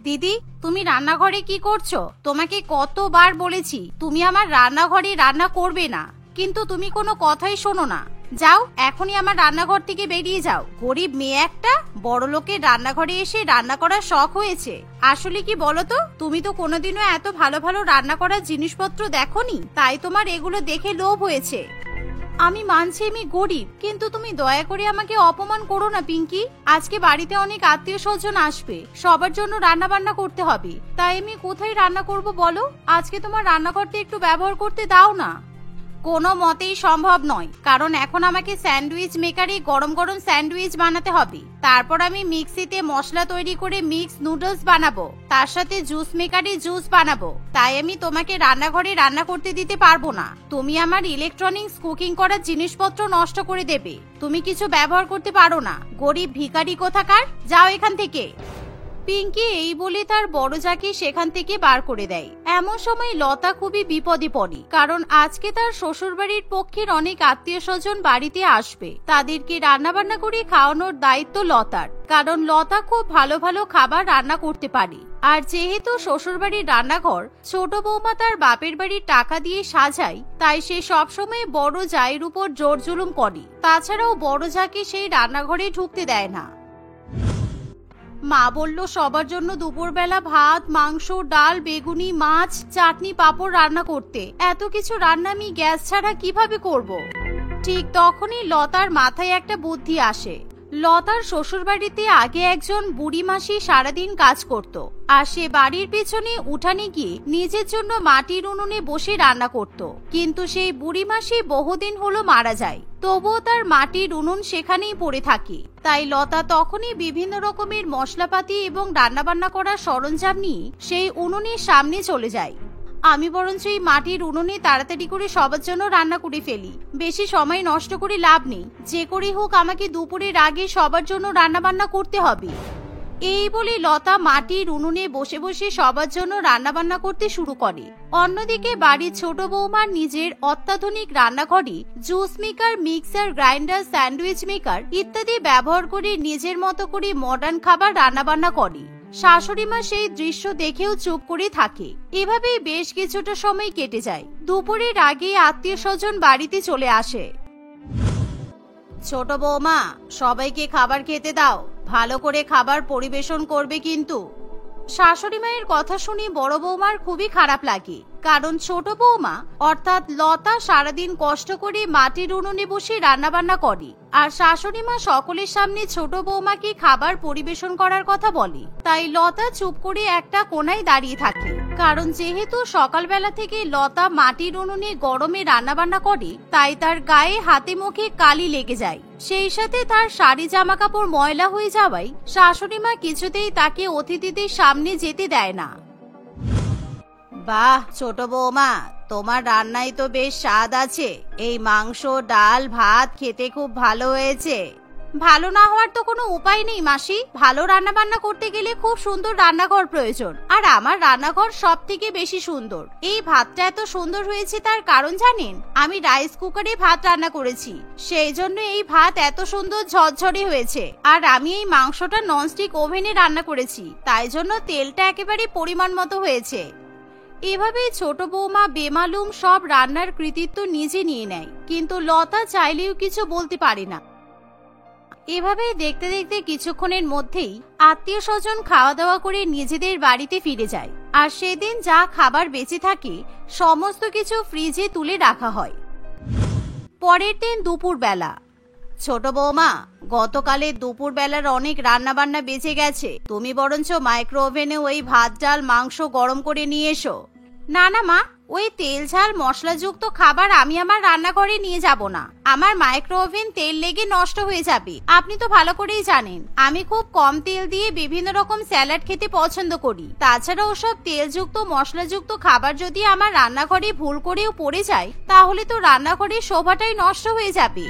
দিদি, তুমি রান্নাঘরে কি করছো? তোমাকে কতবার বলেছি তুমি আমার রান্নাঘরে রান্না করবে না, কিন্তু তুমি কোনো কথাই শোনো না। যাও, এখনই আমার রান্নাঘর থেকে বেরিয়ে যাও। গরিব মেয়ে একটা, বড় লোকের রান্নাঘরে এসে রান্না করার শখ হয়েছে। আসলে কি বলো তো, তুমি তো কোনোদিনও এত ভালো ভালো রান্না করার জিনিসপত্র দেখোনি, তাই তোমার এগুলো দেখে লোভ হয়েছে। আমি মানছি আমি গরিব, কিন্তু তুমি দয়া করে আমাকে অপমান করো না পিঙ্কি। আজকে বাড়িতে অনেক আত্মীয় স্বজন আসবে, সবার জন্য রান্না বান্না করতে হবে, তাই আমি কোথায় রান্না করব বলো? আজকে তোমার রান্নাঘরটা একটু ব্যবহার করতে দাও না। কোনো মতেই সম্ভব নয়, কারণ এখন আমাকে স্যান্ডউইচ মেকারে গরম গরম স্যান্ডউইচ বানাতে হবে। তারপর আমি মিক্সিতে মশলা তৈরি করে মিক্স নুডলস বানাবো, তার সাথে জুস মেকারে জুস বানাবো। তাই আমি তোমাকে রান্নাঘরে রান্না করতে দিতে পারবো না। তুমি আমার ইলেকট্রনিক্স কুকিং করার জিনিসপত্র নষ্ট করে দেবে। তুমি কিছু ব্যবহার করতে পারো না, গরিব ভিখারি কোথাকার। যাও এখান থেকে। পিঙ্কি এই বলে তার বড় জাকে সেখান থেকে বার করে দেয়। এমন সময় লতা খুবই বিপদে পড়ে, কারণ আজকে তার শ্বশুরবাড়ির পক্ষের অনেক আত্মীয় স্বজন বাড়িতে আসবে। তাদেরকে রান্না বান্না করে খাওয়ানোর দায়িত্ব লতার, কারণ লতা খুব ভালো ভালো খাবার রান্না করতে পারে। আর যেহেতু শ্বশুরবাড়ির রান্নাঘর ছোট বৌমা তার বাপের বাড়ির টাকা দিয়ে সাজায়, তাই সে সবসময় বড় জায়ের উপর জোর জুলুম করে। তাছাড়াও বড় জাকে সেই রান্নাঘরে ঢুকতে দেয় না। মা বলল সবার জন্য দুপুরবেলা ভাত, মাংস, ডাল, বেগুনি, মাছ, চাটনি, পাঁপড় রান্না করতে। এত কিছু রান্না আমি গ্যাস ছাড়া কিভাবে করব? ঠিক তখনই লতার মাথায় একটা বুদ্ধি আসে। লতার শ্বশুরবাড়িতে আগে একজন বুড়ি মাসি সারাদিন কাজ করত, আর সে বাড়ির পেছনে উঠানে গিয়ে নিজের জন্য মাটির উনুনে বসে রান্না করত। কিন্তু সেই বুড়ি মাসি বহুদিন হলো মারা যায়, তবুও তার মাটির উনুন সেখানেই পড়ে থাকে। তাই লতা তখনই বিভিন্ন রকমের মশলাপাতি এবং রান্নাবান্না করার সরঞ্জাম নিয়ে সেই উনুনের সামনে চলে যায়। আমি বরঞ্চ এই মাটির উনুনে তাড়াতাড়ি করে সবার জন্য রান্না করে ফেলি, বেশি সময় নষ্ট করে লাভ নেই। যে করে হোক আমাকে দুপুরের আগে সবার জন্য রান্না বান্না করতে হবে। এই বলে লতা মাটির উনুনে বসে বসে সবার জন্য রান্না বান্না করতে শুরু করে। অন্যদিকে বাড়ির ছোট বৌমার নিজের অত্যাধুনিক রান্নাঘরে juice maker, mixer grinder, sandwich maker ইত্যাদি ব্যবহার করে নিজের মতো করে মডার্ন খাবার রান্না বান্না করে। শাশুড়ি মা সেই দৃশ্য দেখেও চুপ করে থাকে। এভাবেই বেশ কিছুটা সময় কেটে যায়। দুপুরের আগে আত্মীয় স্বজন বাড়িতে চলে আসে। ছোট বৌমা, সবাইকে খাবার খেতে দাও, ভালো করে খাবার পরিবেশন করবে কিন্তু। শাশুড়ি মায়ের কথা শুনে বড় বৌমার খুবই খারাপ লাগে, কারণ ছোট বৌমা অর্থাৎ লতা সারাদিন কষ্ট করে মাটির উনুনে বসে রান্না বান্না করে, আর শাশুড়ি মা সকলের সামনে ছোট বৌমাকে খাবার পরিবেশন করার কথা বলে। তাই লতা চুপ করে একটা কোনায় দাঁড়িয়ে থাকে, কারণ যেহেতু সকালবেলা থেকে লতা মাটির উনুনে গরমে রান্না বান্না করে, তাই তার গায়ে হাতে মুখে কালি লেগে যায়। সেই সাথে তার শাড়ি জামা কাপড় ময়লা হয়ে যাওয়ায় শাশুড়ি মা কিছুতেই তাকে অতিথিদের সামনে যেতে দেয় না। বাহ ছোট বৌমা, তোমার রান্নায় তো বেশ স্বাদ আছে। এই মাংস, ডাল, ভাত খেতে খুব ভালো হয়েছে। ভালো না হওয়ার তো কোনো উপায় নেই মাসি। ভালো রান্না বান্না করতে গেলে খুব সুন্দর রান্নাঘর প্রয়োজন, আর আমার রান্নাঘর সব থেকে বেশি সুন্দর। এই ভাতটা এত সুন্দর হয়েছে তার কারণ জানেন? আমি রাইস কুকারে ভাত রান্না করেছি, সেই জন্য এই ভাত এত সুন্দর ঝরঝরে হয়েছে। আর আমি এই মাংসটা ননস্টিক ওভেনে রান্না করেছি, তাই জন্য তেলটা একেবারে পরিমাণ মতো হয়েছে। এভাবেই ছোট বৌমা বেমালুম সব রান্নার কৃতিত্ব নিজে নিয়ে নেয়, কিন্তু লতা চাইলেও কিছু বলতে পারে না। এভাবেই দেখতে দেখতে কিছুক্ষণের মধ্যেই আত্মীয় স্বজন খাওয়া দাওয়া করে নিজেদের বাড়িতে ফিরে যায়। আর সেদিন যা খাবার বেঁচে থাকে সমস্ত কিছু ফ্রিজে তুলে রাখা হয়। পরের দিন দুপুর বেলা। ছোট বৌমা, গতকালের দুপুর বেলার অনেক রান্না বান্না বেঁচে গেছে, তুমি বরঞ্চ মাইক্রো ওভেনে ওই ভাত, ডাল, মাংস গরম করে নিয়ে এসো। না না মা, ওই তেল ঝাল মশলাযুক্ত খাবার আমি আমার রান্নাঘরে নিয়ে যাব না। আমার মাইক্রো ওভেন তেল লেগে নষ্ট হয়ে যাবে। আপনি তো ভালো করেই জানেন আমি খুব কম তেল দিয়ে বিভিন্ন রকম স্যালাড খেতে পছন্দ করি। তাছাড়া ওসব তেলযুক্ত মশলাযুক্ত খাবার যদি আমার রান্নাঘরে ভুল করেও পড়ে যায়, তাহলে তো রান্নাঘরের শোভাটাই নষ্ট হয়ে যাবে।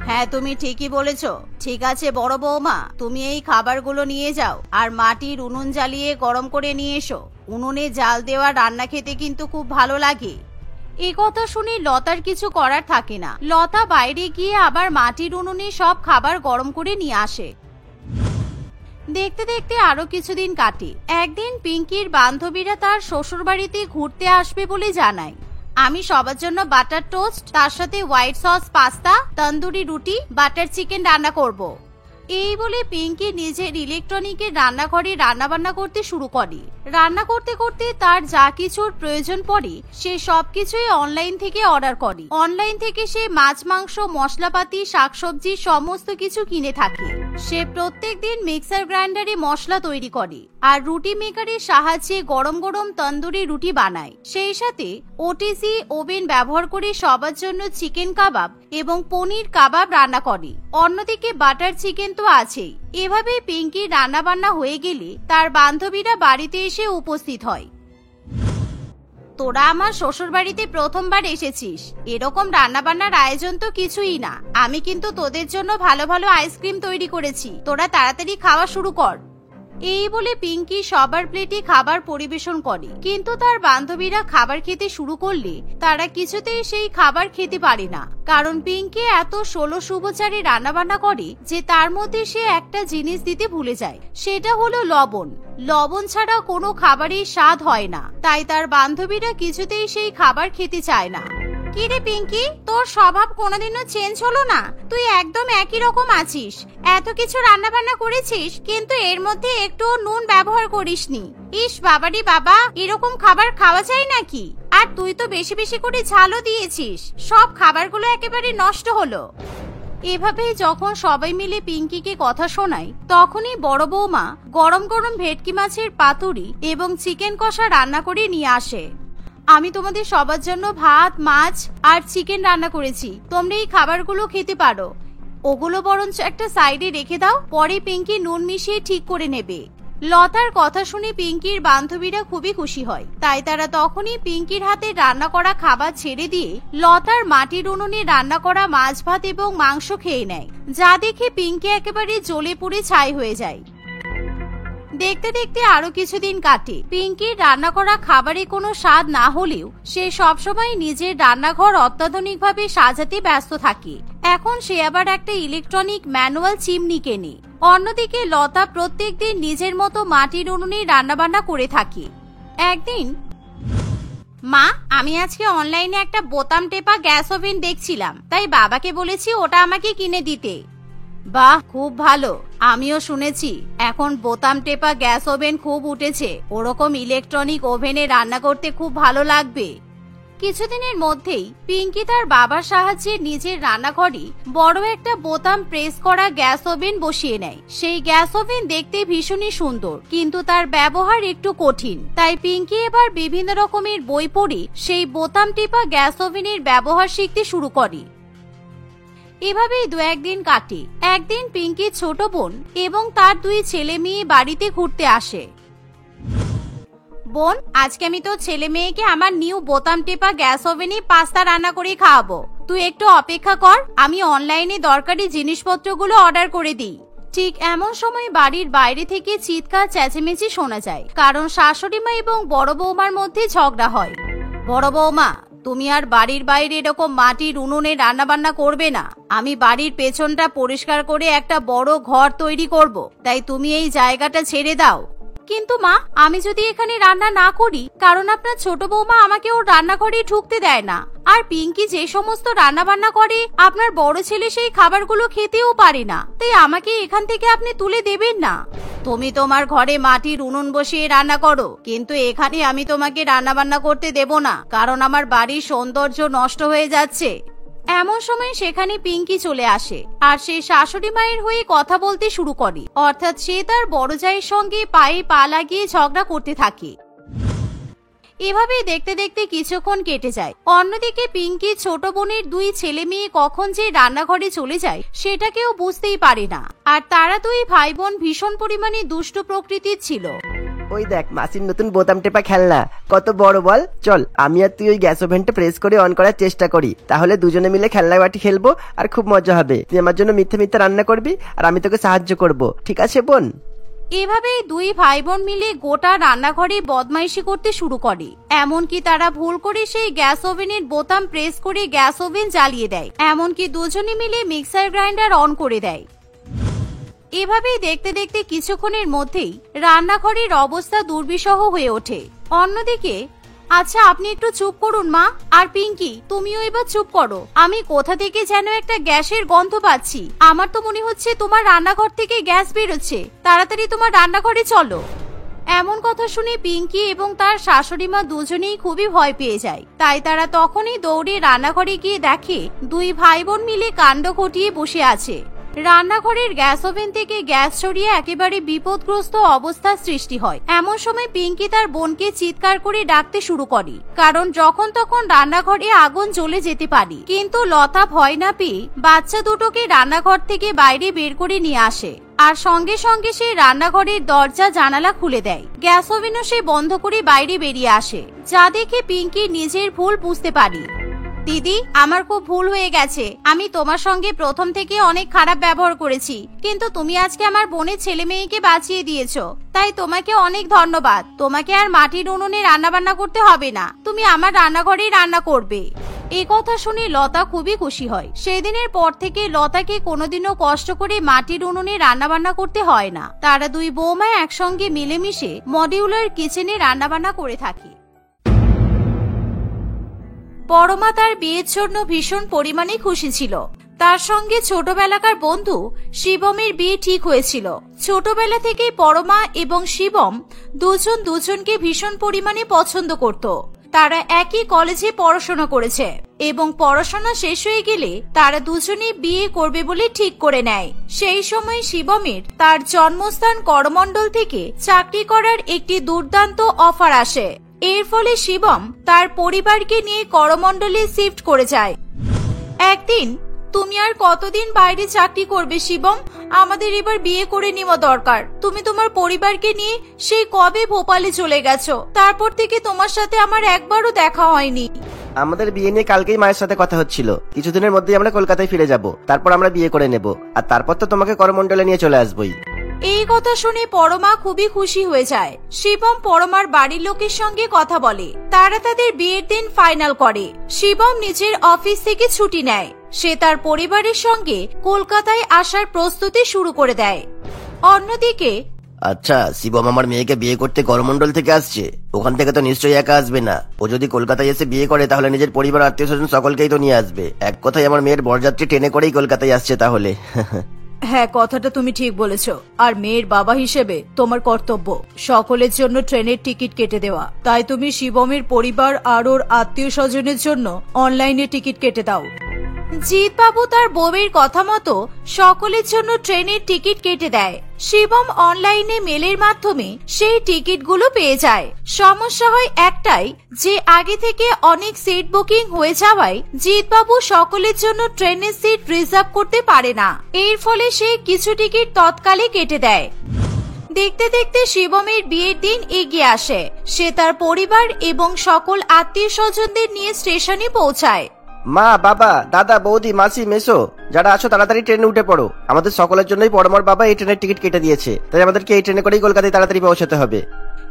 হ্যাঁ, তুমি ঠিকই বলেছ। ঠিক আছে বড় বৌমা, তুমি এই খাবারগুলো নিয়ে যাও, আর মাটির উনুন জ্বালিয়ে গরম করে নিয়ে এসো। উনুনে জাল দেওয়া রান্না খেতে কিন্তু খুব ভালো লাগে। এই কথা শুনে লতার কিছু করার থাকে না। লতা বাইরে গিয়ে আবার মাটির উনুনে সব খাবার গরম করে নিয়ে আসে। দেখতে দেখতে আরো কিছুদিন কাটে। একদিন পিঙ্কির বান্ধবীরা তার শ্বশুর বাড়িতে ঘুরতে আসবে বলে জানায়। আমি সবার জন্য বাটার টোস্ট, তার সাথে হোয়াইট সস পাস্তা, তন্দুরি রুটি, বাটার চিকেন রান্না করব। এই বলে পিঙ্কি নিজের ইলেকট্রনিকের রান্নাঘরে রান্না বান্না করতে শুরু করে। রান্না করতে করতে তার যা কিছুর প্রয়োজন পড়ে সে সবকিছুই অনলাইন থেকে অর্ডার করে। অনলাইন থেকে সে মাছ, মাংস, মশলাপাতি, শাকসবজি সমস্ত কিছু কিনে থাকে। সে প্রত্যেক দিন মিক্সার গ্রাইন্ডারে মশলা তৈরি করে আর রুটি মেকারের সাহায্যে গরম গরম তন্দুরি রুটি বানায়। সেই সাথে ওটিজি ওভেন ব্যবহার করে সবার জন্য চিকেন কাবাব এবং পনির কাবাব রান্না করে। অন্যদিকে বাটার চিকেন তো আছেই। এভাবে পিঙ্কি রান্না বান্না হয়ে গেলে তার বান্ধবীরা বাড়িতে এসে উপস্থিত হয়। তোরা আমার শ্বশুর বাড়িতে প্রথমবার এসেছিস, এরকম রান্না বান্নার আয়োজন তো কিছুই না। আমি কিন্তু তোদের জন্য ভালো ভালো আইসক্রিম তৈরি করেছি, তোরা তাড়াতাড়ি খাওয়া শুরু কর। এই বলে পিঙ্কি সবার প্লেটে খাবার পরিবেশন করে। কিন্তু তার বান্ধবীরা খাবার খেতে শুরু করলে তারা কিছুতেই সেই খাবার খেতে পারে না, কারণ পিঙ্কি এত 16 শুভচারে রান্না বান্না করে যে তার মধ্যে সে একটা জিনিস দিতে ভুলে যায়, সেটা হলো লবণ। লবণ ছাড়া কোনো খাবারের স্বাদ হয় না, তাই তার বান্ধবীরা কিছুতেই সেই খাবার খেতে চায় না। কিরে পিঙ্কি, তোর স্বভাব কোনোদিনও চেঞ্জ হলো না? তুই একদম একই রকম আছিস। এত কিছু রান্না বান্না করেছিস কিন্তু এর মধ্যে একটু নুন ব্যবহার করিসনি। ইস বাবারি বাবা, এরকম খাবার খাওয়া যায় নাকি? আর তুই তো বেশি বেশি করে ঝালও দিয়েছিস, সব খাবারগুলো একেবারে নষ্ট হলো। এভাবেই যখন সবাই মিলে পিঙ্কিকে কথা শোনায় তখনই বড় বৌমা গরম গরম ভেটকি মাছের পাতুরি এবং চিকেন কষা রান্না করে নিয়ে আসে। আমি তোমাদের সবার জন্য ভাত, মাছ আর চিকেন রান্না করেছি, তোমরা এই খাবারগুলো খেতে পারো। ওগুলো বরঞ্চ একটা সাইডে রেখে দাও, পরে পিঙ্কি নুন মিশিয়ে ঠিক করে নেবে। লতার কথা শুনে পিঙ্কির বান্ধবীরা খুবই খুশি হয়, তাই তারা তখনই পিঙ্কির হাতে রান্না করা খাবার ছেড়ে দিয়ে লতার মাটির উনুনে রান্না করা মাছ, ভাত এবং মাংস খেয়ে নেয়, যা দেখে পিঙ্কি একেবারে জ্বলে পুড়ে ছাই হয়ে যায়। দেখতে দেখতে আরো কিছুদিন কাটে। পিঙ্কির রান্না করা খাবারে কোনো স্বাদ না হলেও সে সবসময় নিজের রান্নাঘর অত্যাধুনিকভাবে সাজাতে ব্যস্ত থাকে। এখন সে আবার একটা ইলেকট্রনিক ম্যানুয়াল চিমনি কেনে। অন্যদিকে লতা প্রত্যেকদিন নিজের মতো মাটির উনুনে রান্নাবান্না করে থাকে। একদিন, মা, আমি আজকে অনলাইনে একটা বোতাম টেপা গ্যাস ওভেন দেখছিলাম, তাই বাবাকে বলেছি ওটা আমাকে কিনে দিতে। বাহ, খুব ভালো। আমিও শুনেছি এখন বোতাম টেপা গ্যাস ওভেন খুব উঠেছে, ওরকম ইলেকট্রনিক ওভেনে রান্না করতে খুব ভালো লাগবে। কিছুদিনের মধ্যেই পিঙ্কি তার বাবার সাহায্যে নিজের রান্নাঘরে বড় একটা বোতাম প্রেস করা গ্যাস ওভেন বসিয়ে নেয়। সেই গ্যাস ওভেন দেখতে ভীষণই সুন্দর, কিন্তু তার ব্যবহার একটু কঠিন। তাই পিঙ্কি এবার বিভিন্ন রকমের বই পড়ে সেই বোতাম টেপা গ্যাস ওভেনের ব্যবহার শিখতে শুরু করে। এভাবেই দু একদিন কাটে। একদিন পিঙ্কির ছোট বোন এবং তার দুই ছেলে মেয়ে বাড়িতে ঘুরতে আসে। বোন, আজকে আমি তো ছেলে মেয়েকে আমার নিউ বোতাম টেপা গ্যাস ওভেনে পাস্তা রান্না করে খাওয়াবো। তুই একটু অপেক্ষা কর, আমি অনলাইনে দরকারি জিনিসপত্রগুলো অর্ডার করে দিই। ঠিক এমন সময় বাড়ির বাইরে থেকে চিৎকার চেঁচেমেচি শোনা যায়, কারণ শাশুড়ি মা এবং বড় বৌমার মধ্যে ঝগড়া হয়। বড় বৌমা, তুমি আর বাড়ির বাইরে এরকম মাটির উনুনে রান্না বান্না করবে না। আমি বাড়ির পেছনটা পরিষ্কার করে একটা বড় ঘর তৈরি করব, তাই তুমি এই জায়গাটা ছেড়ে দাও। কিন্তু মা, আমি যদি এখানে রান্না না করি, কারণ আপনার ছোট বৌমা আমাকে ওর রান্নাঘরে ঢুকতে দেয় না। আর পিঙ্কি যে সমস্ত রান্না বান্না করে আপনার বড় ছেলে সেই খাবারগুলো খেতেও পারে না, তাই আমাকে এখান থেকে আপনি তুলে দেবেন না। তুমি তোমার ঘরে মাটির উনুন বসিয়ে রান্না করো, কিন্তু এখানে আমি তোমাকে রান্না বান্না করতে দেব না, কারণ আমার বাড়ির সৌন্দর্য নষ্ট হয়ে যাচ্ছে। এমন সময় সেখানে পিঙ্কি চলে আসে আর সে শাশুড়ি মায়ের হয়ে কথা বলতে শুরু করে, অর্থাৎ সে তার বড় জায়ের সঙ্গে পায়ে পা লাগিয়ে ঝগড়া করতে থাকে। এভাবেই দেখতে দেখতে কিছুক্ষণ কেটে যায়। অন্যদিকে পিঙ্কি ছোট বোনের দুই ছেলে মেয়ে কখন যে রান্নাঘরে চলে যায় সেটা কেউ বুঝতেই পারে না। আর তারা দুই ভাই বোন ভীষণ পরিমাণে দুষ্ট প্রকৃতির ছিল। ওই দেখ মাসির নতুন বোতাম টেপা খেলনা, কত বড় বল। চল আমি আর তুই ওই গ্যাস ওভেনটা প্রেস করে অন করার চেষ্টা করি, তাহলে দুজনে মিলে খেলনা বাটি খেলবো আর খুব মজা হবে। তুই আমার জন্য মিথ্যে মিথ্যে রান্না করবি আর আমি তোকে সাহায্য করব, ঠিক আছে বোন? এভাবেই দুই ভাই বোন মিলে গোটা রান্নাঘরে বদমাইশি করতে শুরু করে। এমনকি তারা ভুল করে সেই গ্যাস ওভেনের বোতাম প্রেস করে গ্যাস ওভেন জ্বালিয়ে দেয়। এমনকি দুজনে মিলে মিক্সার গ্রাইন্ডার অন করে দেয়। এভাবেই দেখতে দেখতে কিছুক্ষণের মধ্যেই রান্নাঘরের অবস্থা দুর্বিষহ হয়ে ওঠে। অন্যদিকে, আচ্ছা আপনি একটু চুপ করুন মা, আর পিঙ্কি তুমিও এবার চুপ করো। আমি কোথা থেকে যেন একটা গ্যাসের গন্ধ পাচ্ছি। আমার তো মনে হচ্ছে তোমার রান্নাঘর থেকে গ্যাস বেরোচ্ছে। তাড়াতাড়ি তোমার রান্নাঘরে চলো। এমন কথা শুনে পিঙ্কি এবং তার শাশুড়ি মা দুজনেই খুবই ভয় পেয়ে যায়। তাই তারা তখনই দৌড়ে রান্নাঘরে গিয়ে দেখে দুই ভাই বোন মিলে কাণ্ড ঘটিয়ে বসে আছে। রান্নাঘরের গ্যাস ওভেন থেকে গ্যাস ছড়িয়ে একেবারে বিপদগ্রস্ত অবস্থার সৃষ্টি হয়। এমন সময় পিঙ্কি তার বোনকে চিৎকার করে ডাকতে শুরু করে, কারণ যখন তখন রান্নাঘরে আগুন জ্বলে যেতে পারে। কিন্তু লতা ভয় না পেয়ে বাচ্চা দুটোকে রান্নাঘর থেকে বাইরে বের করে নিয়ে আসে, আর সঙ্গে সঙ্গে সে রান্নাঘরের দরজা জানালা খুলে দেয়। গ্যাস ওভেনও সে বন্ধ করে বাইরে বেরিয়ে আসে, যা দেখে পিঙ্কি নিজের ভুল বুঝতে পারে। দিদি, আমার খুব ভুল হয়ে গেছে। আমি তোমার সঙ্গে প্রথম থেকে অনেক খারাপ ব্যবহার করেছি, কিন্তু তুমি আজকে আমার বোনের ছেলে মেয়েকে বাঁচিয়ে দিয়েছো, তাই তোমাকে অনেক ধন্যবাদ। তোমাকে আর মাটির উনুনে রান্না বান্না করতে হবে না, তুমি আমার রান্নাঘরেই রান্না করবে। এই কথা শুনে লতা খুবই খুশি হয়। সেদিনের পর থেকে লতাকে কোনোদিনও কষ্ট করে মাটির উনুনে রান্না বান্না করতে হয় না। তারা দুই বৌমা একসঙ্গে মিলেমিশে মডিউলার কিচেনে রান্না বান্না করে থাকে। পরমা তার বিয়ের জন্য ভীষণ পরিমাণে খুশি ছিল। তার সঙ্গে ছোটবেলাকার বন্ধু শিবমের বিয়ে ঠিক হয়েছিল। ছোটবেলা থেকেই পরমা এবং শিবম দুজন দুজনকে ভীষণ পরিমাণে পছন্দ করত। তারা একই কলেজে পড়াশোনা করেছে এবং পড়াশোনা শেষ হয়ে গেলে তারা দুজনেই বিয়ে করবে বলে ঠিক করে নেয়। সেই সময় শিবমের তার জন্মস্থান করমণ্ডল থেকে চাকরি করার একটি দুর্দান্ত অফার আসে। এর ফলে শিবম তার পরিবারকে নিয়ে করমণ্ডলে শিফট করে যায়। একদিন, তুমি আর কতদিন বাইরে চাকরি করবে শিবম? আমাদের এবার বিয়ে করে নেওয়া দরকার। তুমি তোমার পরিবারকে নিয়ে সেই কবে ভোপালে চলে গেছো, তারপর থেকে তোমার সাথে আমার একবারও দেখা হয়নি। আমাদের বিয়ে নিয়ে কালকেই মায়ের সাথে কথা হচ্ছিল। কিছুদিনের মধ্যেই আমরা কলকাতায় ফিরে যাব, তারপর আমরা বিয়ে করে নেব, আর তারপর তো তোমাকে করমণ্ডলে নিয়ে চলে আসবোই। এই কথা শুনে পরমা খুবই খুশি হয়ে যায়। শিবম পরমার বাড়ির লোকের সঙ্গে কথা বলে, তারা তাদের বিয়ের দিন ফাইনাল করে। শিবম নিজের অফিস থেকে ছুটি নেয়। সে তার পরিবারের সঙ্গে কলকাতায় আসার প্রস্তুতি শুরু করে দেয়। অন্যদিকে, আচ্ছা, শিবম আমার মেয়েকে বিয়ে করতে করমণ্ডল থেকে আসছে, ওখান থেকে তো নিশ্চয়ই একা আসবে না। ও যদি কলকাতায় এসে বিয়ে করে তাহলে নিজের পরিবার আত্মীয় স্বজন সকলকেই তো নিয়ে আসবে। এক কথায় আমার মেয়ের বরযাত্রী ট্রেনে করেই কলকাতায় আসছে তাহলে। হ্যাঁ, কথাটা তুমি ঠিক বলেছ। আর মেয়ের বাবা হিসেবে তোমার কর্তব্য সকলের জন্য ট্রেনের টিকিট কেটে দেওয়া। তাই তুমি শিবমের পরিবার আর ওর আত্মীয় স্বজনের জন্য অনলাইনে টিকিট কেটে দাও। জিৎবাবু তার বউয়ের কথা মতো সকলের জন্য ট্রেনের টিকিট কেটে দেয়। শিবম অনলাইনে মেলের মাধ্যমে সেই টিকিটগুলো পেয়ে যায়। সমস্যা হয় একটাই, যে আগে থেকে অনেক সিট বুকিং হয়ে যাওয়ায় জিৎবাবু সকলের জন্য ট্রেনের সিট রিজার্ভ করতে পারে না। এর ফলে সে কিছু টিকিট তৎকালে কেটে দেয়। দেখতে দেখতে শিবমের বিয়ের দিন এগিয়ে আসে। সে তার পরিবার এবং সকল আত্মীয় স্বজনদের নিয়ে স্টেশনে পৌঁছায়। মা, বাবা, দাদা, বৌদি, মাসি, মেসো যারা আছো তাড়াতাড়ি ট্রেনে উঠে পড়ো। আমাদের সকলের জন্যই পরমার বাবা এই ট্রেনের টিকিট কেটে দিয়েছে, তাই আমাদেরকে এই ট্রেনে করেই কলকাতায় তাড়াতাড়ি পৌঁছাতে হবে।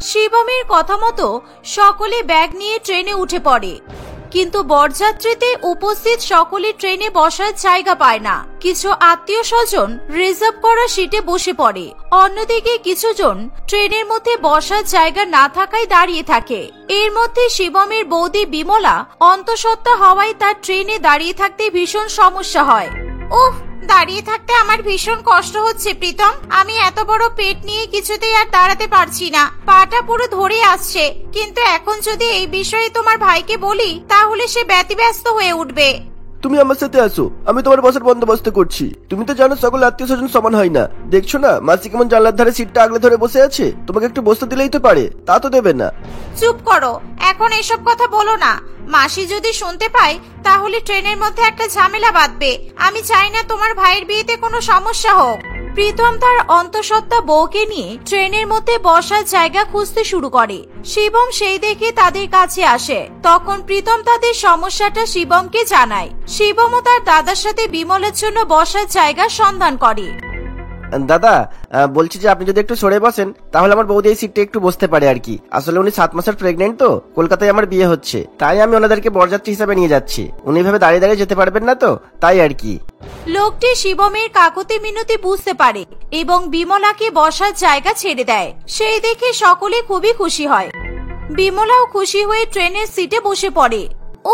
শিবমের কথা মতো সকলে ব্যাগ নিয়ে ট্রেনে উঠে পড়ে, কিন্তু বরযাত্রীতে উপস্থিত সকলে ট্রেনে বসার জায়গা পায় না। কিছু আত্মীয় স্বজন রিজার্ভ করা সিটে বসে পড়ে, অন্যদিকে কিছুজন ট্রেনের মধ্যে বসার জায়গা না থাকায় দাঁড়িয়ে থাকে। এর মধ্যে শিবমের বৌদি বিমলা অন্তঃসত্ত্বা হওয়ায় তার ট্রেনে দাঁড়িয়ে থাকতে ভীষণ সমস্যা হয়। উফ, দাঁড়িয়ে থাকতে আমার ভীষণ কষ্ট হচ্ছে প্রীতম। আমি এত বড় পেট নিয়ে কিছুতেই আর দাঁড়াতে পারছি না, পাটা পুরো ধরে আসছে। কিন্তু এখন যদি এই বিষয়ে তোমার ভাইকে বলি তাহলে সে ব্যতিব্যস্ত হয়ে উঠবে। তুমি আমার সাথে আসো, আমি তোমার বসার বন্দোবস্ত করছি। তুমি তো জানো সকল আত্মীয় স্বজন সমান হয় না। দেখছো না মাসি কেমন জানলার ধারে সিটটা আগলে ধরে বসে আছে? তোমাকে একটু বসতে দিলেই তো পারে, তা তো দেবে না। চুপ করো, এখন এসব কথা বলো না। মাসি যদি শুনতে পায় তাহলে ট্রেনের মধ্যে একটা ঝামেলা বাঁধবে। আমি চাই না তোমার ভাইয়ের বিয়েতে কোনো সমস্যা হোক। প্রীতম তার অন্তঃসত্ত্বা বউকে নিয়ে ট্রেনের মধ্যে বসার জায়গা খুঁজতে শুরু করে। শিবম সেই দেখে তাদের কাছে আসে। তখন প্রীতম তাদের সমস্যাটা শিবমকে জানায়। শিবমও তার দাদার সাথে বিমলের জন্য বসার জায়গার সন্ধান করে। দাদা, বলছি যে আপনি যদি একটু সরে বসেন তাহলে আমার বৌদি এই সিটটা একটু বসতে পারে আর কি। আসলে উনি 7 মাসের প্রেগনেন্ট তো, কলকাতায় আমার বিয়ে হচ্ছে, তাই আমি ওনাদেরকে বরযাত্রী হিসাবে নিয়ে যাচ্ছি। উনি এভাবে দাঁড়িয়ে দাঁড়িয়ে যেতে পারবেন না তো, তাই আর কি। লোকটি শিবমের কাকুতি মিনতি বুঝতে পারে এবং বিমলাকে বসার জায়গা ছেড়ে দেয়। সেই দেখে সকলে খুবই খুশি হয়। বিমলাও খুশি হয়ে ট্রেনের সিটে বসে পড়ে।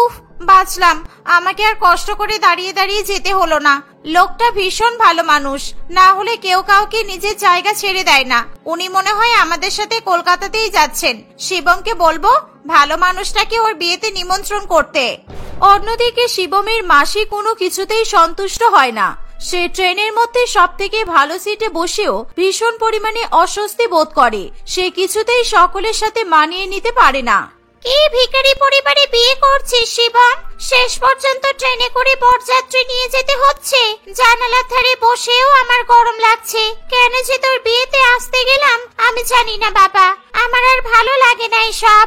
উফ, বাঁচলাম, আমাকে আর কষ্ট করে দাঁড়িয়ে দাঁড়িয়ে যেতে হলো না। লোকটা ভীষণ ভালো মানুষ, না হলে কেউ কাউকে নিজের জায়গা ছেড়ে দেয় না। উনি মনে হয় আমাদের সাথে কলকাতাতেই যাচ্ছেন। শিবমকে বলবো ভালো মানুষটাকে ওর বিয়েতে নিমন্ত্রণ করতে। অন্যদিকে শিবমের মাসি কোনো কিছুতেই সন্তুষ্ট হয় না। সে ট্রেনের মধ্যে সবথেকে ভালো সিটে বসেও ভীষণ পরিমাণে অস্বস্তি বোধ করে। সে কিছুতেই সকলের সাথে মানিয়ে নিতে পারে না। কি ভিখারি পরিবারে বিয়ে করছিস শিবম? শেষ পর্যন্ত ট্রেনে করে বরযাত্রী নিয়ে যেতে হচ্ছে। জানালার ধারে বসেও আমার গরম লাগছে। কেন যে তোর বিয়েতে আসতে গেলাম আমি জানি না বাবা, আমার আর ভালো লাগে না এসব।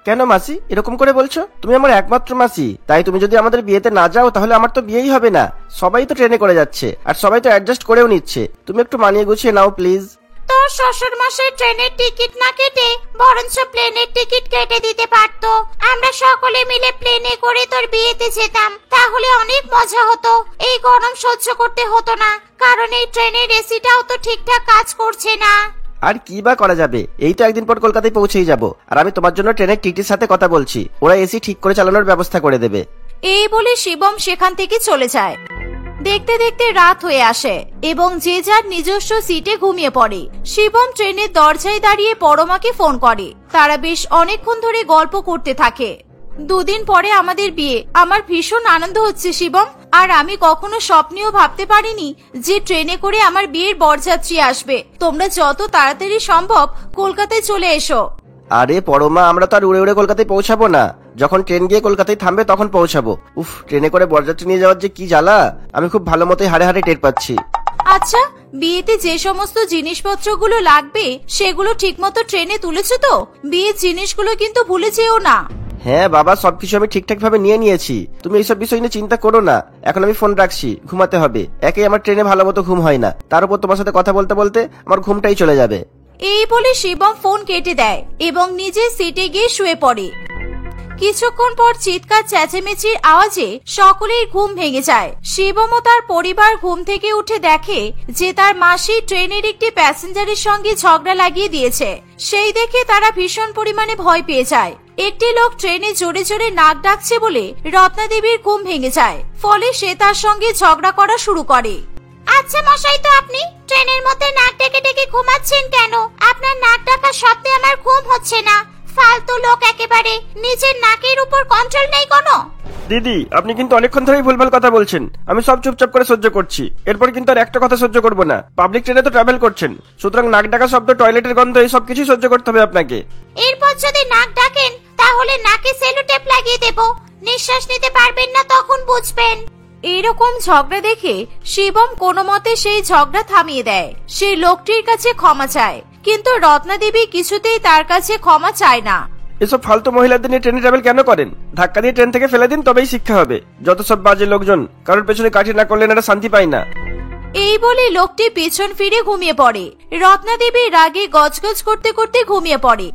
কেন মাসি এরকম করে বলছো? তুমি আমার একমাত্র মাসি, তাই তুমি যদি আমাদের বিয়েতে না যাও তাহলে আমার তো বিয়েই হবে না। সবাই তো ট্রেনে করে যাচ্ছে আর সবাই তো অ্যাডজাস্ট করেও নিচ্ছে, তুমি একটু মানিয়ে গুছিয়ে নাও প্লিজ। তোর শ্বশুর মশাই ট্রেনের টিকিট না কেটে বরঞ্চ প্লেনের টিকিট কেটে দিতে পারতো। আমরা সকলে মিলে প্লেনে করে তোর বিয়েতে যেতাম, তাহলে অনেক মজা হতো। এই গরম সহ্য করতে হতো না, কারণ এই ট্রেনের এসিটাও তো ঠিকঠাক কাজ করছে না। আর কি বা করা যাবে, এই তো একদিন পর কলকাতায় পৌঁছেই যাব। আর আমি তোমার জন্য ট্রেনের টিটির সাথে কথা বলছি, ওরা এসি ঠিক করে চালানোর ব্যবস্থা করে দেবে। এই বলে শিবম সেখান থেকে চলে যায়। দেখতে দেখতে রাত হয়ে আসে এবং যে যার নিজস্ব সিটে ঘুমিয়ে পড়ে। শিবম ট্রেনের দরজায় দাঁড়িয়ে পরমাকে ফোন করে। তারা বেশ অনেকক্ষণ ধরে গল্প করতে থাকে। 2 দিন পরে আমাদের বিয়ে, আমার ভীষণ আনন্দ হচ্ছে শিবম। আর আমি কখনো স্বপ্নেও ভাবতে পারিনি যে ট্রেনে করে আমার বিয়ের বরযাত্রী আসবে। তোমরা যত তাড়াতাড়ি সম্ভব কলকাতায় চলে এসো। আরে পরমা, আমরা তো আর উড়ে উড়ে কলকাতায় পৌঁছাবো না। যখন ট্রেন গিয়ে কলকাতায় থামবে তখন পৌঁছাবো। উফ, ট্রেনে করে বরযাত্রী নিয়ে যাওয়ার যে কি জ্বালা, আমি খুব ভালো মতোই হাড়ে হাড়ে টের পাচ্ছি। আচ্ছা, বিয়েতে যে সমস্ত জিনিসপত্রগুলো লাগবে সেগুলো ঠিকমতো ট্রেনে তুলেছো তো? বিয়ের জিনিসগুলো কিন্তু ভুলে যেও না। হ্যাঁ বাবা, সবকিছু আমি ঠিকঠাক ভাবে নিয়ে নিয়েছি, তুমি এইসব বিষয় নিয়ে চিন্তা করো না। এখন আমি ফোন রাখছি, ঘুমাতে হবে। একেই আমার ট্রেনে ভালো মতো ঘুম হয় না, তার উপর তোমার সাথে কথা বলতে বলতে আমার ঘুমটাই চলে যাবে। এই বলে শিবম ফোন কেটে দেয় এবং নিজের সিটে গিয়ে শুয়ে পড়ে। কিছুক্ষণ পর চিৎকার চেঁচামেচির আওয়াজে সকলের ঘুম ভেঙে যায়। শিবম ও তার পরিবার ঘুম থেকে উঠে দেখে যে তার মাসি ট্রেনের একটি প্যাসেঞ্জারের সঙ্গে ঝগড়া লাগিয়ে দিয়েছে। সেই দেখে তারা ভীষণ পরিমাণে ভয় পেয়ে যায়। একটি লোক ট্রেনে জোরে জোরে নাক ডাকছে বলে রত্না দেবীর ঘুম ভেঙে যায়। ফলে সে তার সঙ্গে ঝগড়া করা শুরু করে। আচ্ছা মশাই, তো আপনি ট্রেনের মধ্যে নাক ডেকে ডেকে ঘুমাচ্ছেন কেন? আপনার নাক ডাকার শব্দে আমার ঘুম হচ্ছে না। ফালতু লোক একেবারে, নিজের নাকের উপর কন্ট্রোল নেই কোনো। দিদি, আপনি কিন্তু অনেকক্ষণ ধরেই ভুলভাল কথা বলছেন। আমি সব চুপচাপ করে সহ্য করছি, এরপর কিন্তু আর একটা কথা সহ্য করব না। পাবলিক ট্রেনে তো ট্রাভেল করছেন, সুতরাং নাক ডাকা শব্দ, টয়লেটের গন্ধ, এই সব কিছু সহ্য করতে হবে আপনাকে। এরপর যদি নাক ডাকেন তাহলে নাকে সেলোটেপ লাগিয়ে দেব। নিঃশ্বাস নিতে পারবেন না তখন বুঝবেন। এরকম ঝগড়া দেখে শিবম কোনো মতে সেই ঝগড়া থামিয়ে দেয়। সে লোকটির কাছে ক্ষমা চায়, কিন্তু রত্না দেবী কিছুতেই তার কাছে ক্ষমা চায় না। এসব ফালতু মহিলাদের নিয়ে ট্রেনে ট্রাভেল কেন করেন? ধাক্কা দিয়ে ট্রেন থেকে ফেলে দিন, তবেই শিক্ষা হবে। যত সব বাজে লোকজন, কারোর পেছনে কাঠি না করলে এরা শান্তি পায় না। এই বলে লোকটি পেছন ফিরে ঘুমিয়ে পড়ে। রত্না দেবী রাগে গজগজ করতে করতে ঘুমিয়ে পড়ে।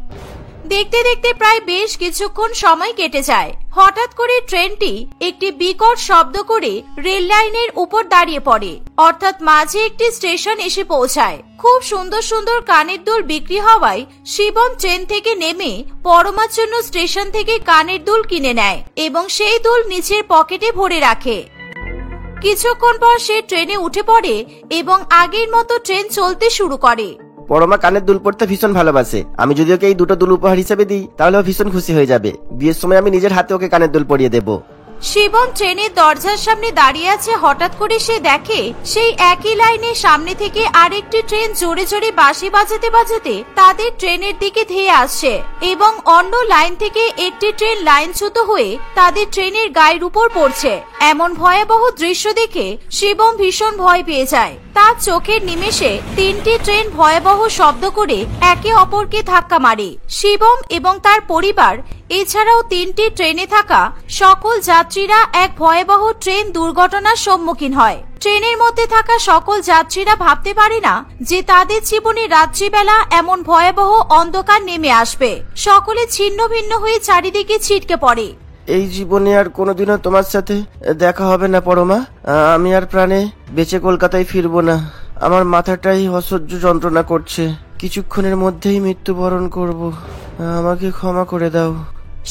দেখতে দেখতে প্রায় বেশ কিছুক্ষণ সময় কেটে যায়। হঠাৎ করে ট্রেনটি একটি বিকট শব্দ করে রেল লাইনের উপর দাঁড়িয়ে পড়ে, অর্থাৎ মাঝে একটি স্টেশন এসে পৌঁছায়। খুব সুন্দর সুন্দর কানের দুল বিক্রি হওয়ায় শিবম ট্রেন থেকে নেমে পরমার জন্য স্টেশন থেকে কানের দুল কিনে নেয় এবং সেই দুল নিচের পকেটে ভরে রাখে। কিছুক্ষণ পর সে ট্রেনে উঠে পড়ে এবং আগের মতো ট্রেন চলতে শুরু করে। পরমা কানের দুল পড়তে ভীষণ ভালোবাসে। আমি যদি ওকে এই 2টো দুল উপহার হিসেবে দিই তাহলে ও ভীষণ খুশি হয়ে যাবে। বিয়ের সময় আমি নিজের হাতে ওকে কানের দুল পরিয়ে দেব। শিবম ট্রেনের দরজার সামনে দাঁড়িয়ে আছে। হঠাৎ করে সে দেখে সেই একই লাইনের সামনে থেকে আরেকটি ট্রেন জোরে জোরে বাঁশি বাজাতে বাজাতে তাদের ট্রেনের দিকে ধেয়ে আসছে এবং অন্য লাইন থেকে একটি ট্রেন লাইনচ্যুত হয়ে তাদের ট্রেনের গায়ের উপর পড়ছে। এমন ভয়াবহ দৃশ্য দেখে শিবম ভীষণ ভয় পেয়ে যায়। তার চোখের নিমেষে 3টি ট্রেন ভয়াবহ শব্দ করে একে অপরকে ধাক্কা মারে। শিবম এবং তার পরিবার এছাড়াও 3টি ট্রেনে থাকা সকল যাত্রীরা এক ভয়াবহ ট্রেন দুর্ঘটনার সম্মুখীন হয়। ট্রেনের মধ্যে থাকা সকল যাত্রীরা ভাবতে পারে না যে তাদের জীবনে রাত্রিবেলা এমন ভয়াবহ অন্ধকার নেমে আসবে। সকলে ছিন্ন ভিন্ন হয়ে চারিদিকে ছিটকে পড়ে। এই জীবনে আর কোনোদিনও তোমার সাথে দেখা হবে না পরমা। আমি আর প্রাণে বেঁচে কলকাতায় ফিরবো না। আমার মাথাটাই অসহ্য যন্ত্রণা করছে। কিছুক্ষণের মধ্যেই মৃত্যুবরণ করব। আমাকে ক্ষমা করে দাও।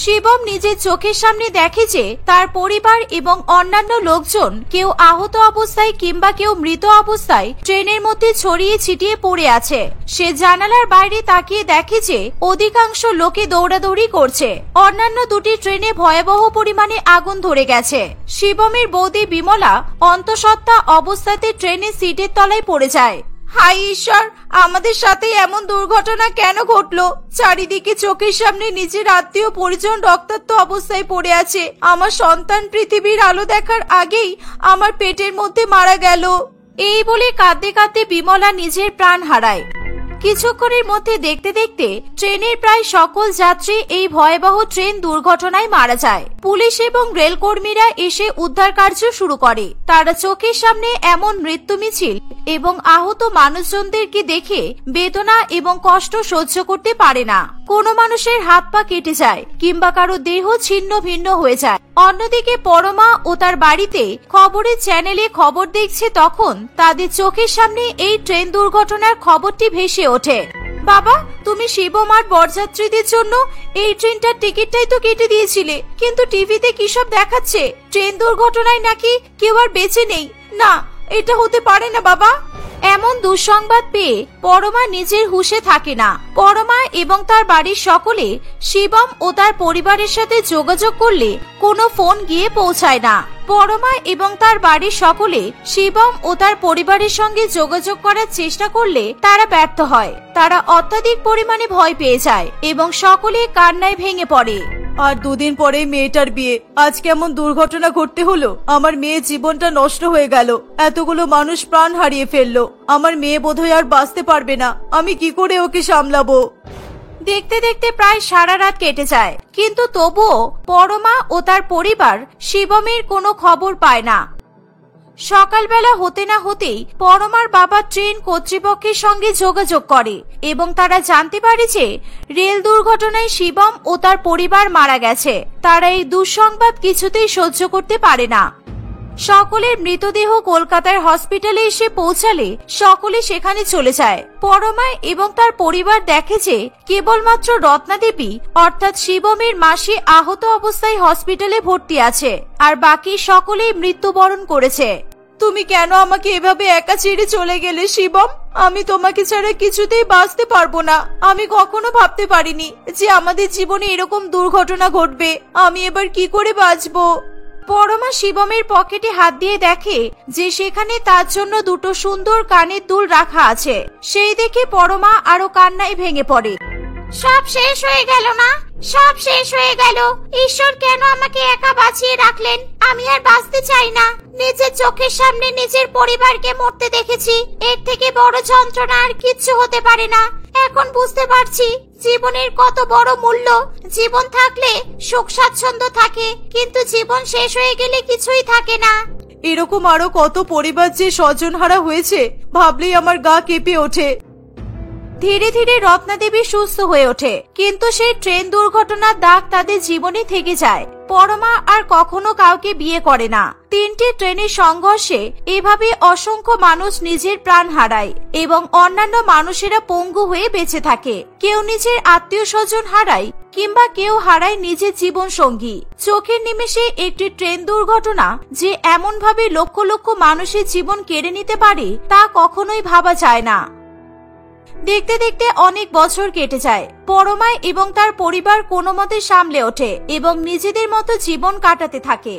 শিবম নিজের চোখের সামনে দেখে যে তার পরিবার এবং অন্যান্য লোকজন কেউ আহত অবস্থায় কিংবা কেউ মৃত অবস্থায় ট্রেনের মধ্যে ছড়িয়ে ছিটিয়ে পড়ে আছে। সে জানালার বাইরে তাকিয়ে দেখে যে অধিকাংশ লোকে দৌড়াদৌড়ি করছে। অন্যান্য দুটি ট্রেনে ভয়াবহ পরিমাণে আগুন ধরে গেছে। শিবমের বৌদি বিমলা অন্তঃসত্ত্বা অবস্থাতে ট্রেনের সিটের তলায় পড়ে যায়। হায় ঈশ্বর, আমাদের সাথে এমন দুর্ঘটনা কেন ঘটলো? চারিদিকে চোখের সামনে নিজের আত্মীয় পরিজন রক্তাক্ত অবস্থায় পড়ে আছে। আমার সন্তান পৃথিবীর আলো দেখার আগেই আমার পেটের মধ্যে মারা গেল। এই বলে কাঁদতে কাঁদতে বিমলা নিজের প্রাণ হারায়। কিছুক্ষণের মধ্যে দেখতে দেখতে ট্রেনের প্রায় সকল যাত্রী এই ভয়াবহ ট্রেন দুর্ঘটনায় মারা যায়। পুলিশ এবং রেলকর্মীরা এসে উদ্ধার কার্য শুরু করে। তারা চোখের সামনে এমন মৃত্যু মিছিল এবং আহত মানুষজনদেরকে দেখে বেদনা এবং কষ্ট সহ্য করতে পারে না। কোনো মানুষের হাত পা কেটে যায় কিংবা কারো দেহ ছিন্ন ভিন্ন হয়ে যায়। অন্যদিকে পরমা ও তার বাড়িতে খবরের চ্যানেলে খবর দেখছে, তখন তাদের চোখের সামনে এই ট্রেন দুর্ঘটনার খবরটি ভেসে ওঠে। বাবা, তুমি শিবম আর বরযাত্রীদের জন্য এই ট্রেনটার টিকিটটাই তো কেটে দিয়েছিলে, কিন্তু টিভিতে কি সব দেখাচ্ছে ট্রেন দুর্ঘটনায় নাকি কেউ আর বেঁচে নেই। না, এটা হতে পারে না বাবা। এমন দুঃসংবাদ পেয়ে পরমা নিজের হুঁশে থাকে না। পরমা এবং তার বাড়ির সকলে শিবম ও তার পরিবারের সাথে যোগাযোগ করলে কোনো ফোন গিয়ে পৌঁছায় না। পরমা এবং তার বাড়ির সকলে শিবম ও তার পরিবারের সঙ্গে যোগাযোগ করার চেষ্টা করলে তারা ব্যর্থ হয়। তারা অত্যাধিক পরিমাণে ভয় পেয়ে যায় এবং সকলে কান্নায় ভেঙে পড়ে। আর 2 দিন পরে মেয়েটার বিয়ে। আজ কেমন দুর্ঘটনা ঘটতে হলো? আমার মেয়ের জীবনটা নষ্ট হয়ে গেল। এতগুলো মানুষ প্রাণ হারিয়ে ফেললো। আমার মেয়ে বোধহয় আর বাঁচতে পারবে না। আমি কি করে ওকে সামলাবো? দেখতে দেখতে প্রায় সারা রাত কেটে যায়, কিন্তু তবুও পরমা ও তার পরিবার শিবমের কোনো খবর পায় না। সকালবেলা হতে না হতেই পরমার বাবা ট্রেন কর্তৃপক্ষের সঙ্গে যোগাযোগ করে এবং তারা জানতে পারে যে রেল দুর্ঘটনায় শিবম ও তার পরিবার মারা গেছে। তারা এই দুঃসংবাদ কিছুতেই সহ্য করতে পারে না। সকলের মৃতদেহ কলকাতার হসপিটালে এসে পৌঁছালে সকলে সেখানে চলে যায়। পরমা এবং তার পরিবার দেখে যে কেবলমাত্র রত্নাদেবী অর্থাৎ শিবমের মাসি আহত অবস্থায় হসপিটালে ভর্তি আছে, আর বাকি সকলেই মৃত্যুবরণ করেছে। তুমি কেন আমাকে এভাবে একা ছেড়ে চলে গেলে শিবম? আমি তোমাকে ছাড়া কিছুতেই বাঁচতে পারবো না। আমি কখনো ভাবতে পারিনি যে আমাদের জীবনে এরকম দুর্ঘটনা ঘটবে। আমি এবার কি করে বাঁচবো? পরমা শিবমের পকেটে হাত দিয়ে দেখে যে সেখানে তার জন্য 2টো সুন্দর কানের দুল রাখা আছে। সেই দেখে পরমা আরো কান্নায় ভেঙে পড়ে। সব শেষ হয়ে গেল না? সব শেষ হয়ে গেল। ঈশ্বর কেন আমাকে একা বাঁচিয়ে রাখলেন? আমি আর বাঁচতে চাই না। নিজের চোখের সামনে নিজের পরিবারকে মরতে দেখেছি। এর থেকে বড় যন্ত্রণা আর কিচ্ছু হতে পারে না। এখন বুঝতে পারছি জীবনের কত বড় মূল্য। জীবন থাকলে সুখ স্বাচ্ছন্দ্য থাকে, কিন্তু জীবন শেষ হয়ে গেলে কিছুই থাকে না। এরকম আরো কত পরিবার যে স্বজনহারা হয়েছে ভাবলেই আমার গা কেঁপে ওঠে। ধীরে ধীরে রত্নাদেবী সুস্থ হয়ে ওঠে, কিন্তু সেই ট্রেন দুর্ঘটনার দাগ তাদের জীবনে থেকে যায়। পরমা আর কখনো কাউকে বিয়ে করে না। 3টি ট্রেনের সংঘর্ষে এভাবে অসংখ্য মানুষ নিজের প্রাণ হারায় এবং অন্যান্য মানুষেরা পঙ্গু হয়ে বেঁচে থাকে। কেউ নিজের আত্মীয় স্বজন হারায় কিংবা কেউ হারায় নিজের জীবন সঙ্গী। চোখের নিমেষে একটি ট্রেন দুর্ঘটনা যে এমন ভাবে লক্ষ লক্ষ মানুষের জীবন কেড়ে নিতে পারে তা কখনোই ভাবা যায় না। দেখতে দেখতে অনেক বছর কেটে যায়। পরমা এবং তার পরিবার কোনো মতে সামলে ওঠে এবং নিজেদের মতো জীবন কাটাতে থাকে।